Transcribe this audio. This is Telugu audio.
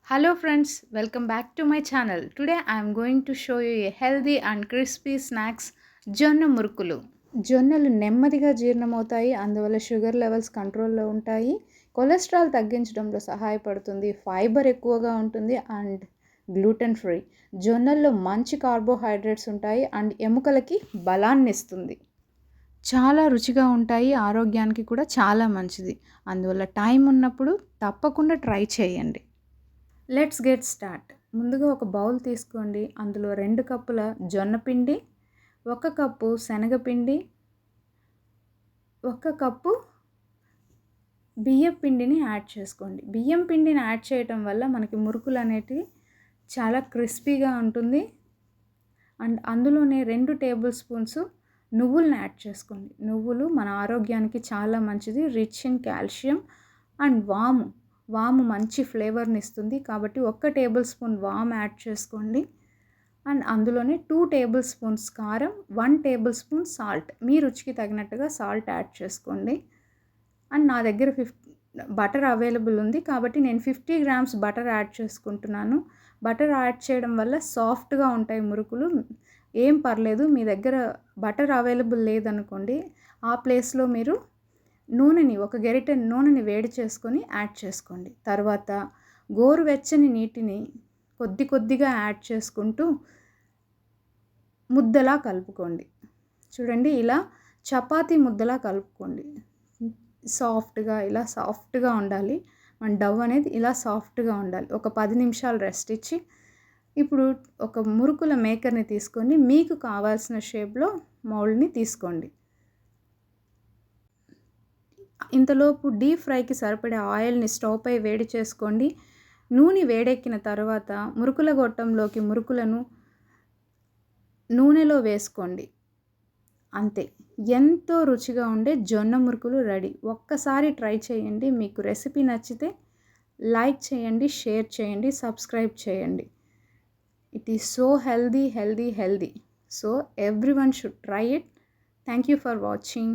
Hello friends, welcome back to my channel. Today I am going to show you a healthy and crispy snacks జొన్న మురుకులు. జొన్నలు నెమ్మదిగా జీర్ణమవుతాయి, అందువల్ల షుగర్ లెవెల్స్ కంట్రోల్లో ఉంటాయి, కొలెస్ట్రాల్ తగ్గించడంలో సహాయపడుతుంది, ఫైబర్ ఎక్కువగా ఉంటుంది అండ్ గ్లూటెన్ ఫ్రీ. జొన్నల్లో మంచి కార్బోహైడ్రేట్స్ ఉంటాయి అండ్ ఎముకలకి బలాన్ని ఇస్తుంది. చాలా రుచిగా ఉంటాయి, ఆరోగ్యానికి కూడా చాలా మంచిది. అందువల్ల టైం ఉన్నప్పుడు తప్పకుండా ట్రై చేయండి. Let's get start. ముందుగా ఒక బౌల్ తీసుకోండి. అందులో 2 కప్పుల జొన్న పిండి, 1 కప్పు శనగపిండి, 1 కప్పు బియ్యం పిండిని యాడ్ చేసుకోండి. బియ్యం పిండిని యాడ్ చేయటం వల్ల మనకి మురుకులు అనేటివి చాలా క్రిస్పీగా ఉంటుంది. అండ్ అందులోనే 2 టేబుల్ స్పూన్స్ నువ్వులను యాడ్ చేసుకోండి. నువ్వులు మన ఆరోగ్యానికి చాలా మంచిది, రిచ్ ఇన్ కాల్షియం. అండ్ వాము మంచి ఫ్లేవర్ని ఇస్తుంది, కాబట్టి 1 టేబుల్ స్పూన్ వామ్ యాడ్ చేసుకోండి. అండ్ అందులోనే 2 టేబుల్ స్పూన్స్ కారం, 1 టేబుల్ స్పూన్ సాల్ట్, మీ రుచికి తగినట్టుగా సాల్ట్ యాడ్ చేసుకోండి. అండ్ నా దగ్గర బటర్ అవైలబుల్ ఉంది, కాబట్టి నేను 50 గ్రామ్స్ బటర్ యాడ్ చేసుకుంటున్నాను. బటర్ యాడ్ చేయడం వల్ల సాఫ్ట్గా ఉంటాయి మురుకులు. ఏం పర్లేదు, మీ దగ్గర బటర్ అవైలబుల్ లేదనుకోండి, ఆ ప్లేస్లో మీరు ఒక గరిటె నూనెని వేడి చేసుకొని యాడ్ చేసుకోండి. తర్వాత గోరువెచ్చని నీటిని కొద్దిగా యాడ్ చేసుకుంటూ ముద్దలా కలుపుకోండి. చూడండి, ఇలా చపాతీ ముద్దలా కలుపుకోండి. సాఫ్ట్గా ఉండాలి. మన డవ్ అనేది ఇలా సాఫ్ట్గా ఉండాలి. ఒక 10 నిమిషాలు రెస్ట్ ఇచ్చి, ఇప్పుడు ఒక మురుకుల మేకర్ని తీసుకొని మీకు కావాల్సిన షేప్లో మౌల్డ్ని తీసుకోండి. ఇంతలోపు డీప్ ఫ్రైకి సరిపడే ఆయిల్ని స్టవ్ పై వేడి చేసుకోండి. నూనె వేడెక్కిన తర్వాత మురుకుల గొట్టంలోకి మురుకులను నూనెలో వేసుకోండి. అంతే, ఎంతో రుచిగా ఉండే జొన్న మురుకులు రెడీ. ఒక్కసారి ట్రై చేయండి. మీకు రెసిపీ నచ్చితే లైక్ చేయండి, షేర్ చేయండి, సబ్స్క్రైబ్ చేయండి. It is so healthy. So everyone should try it. Thank you for watching.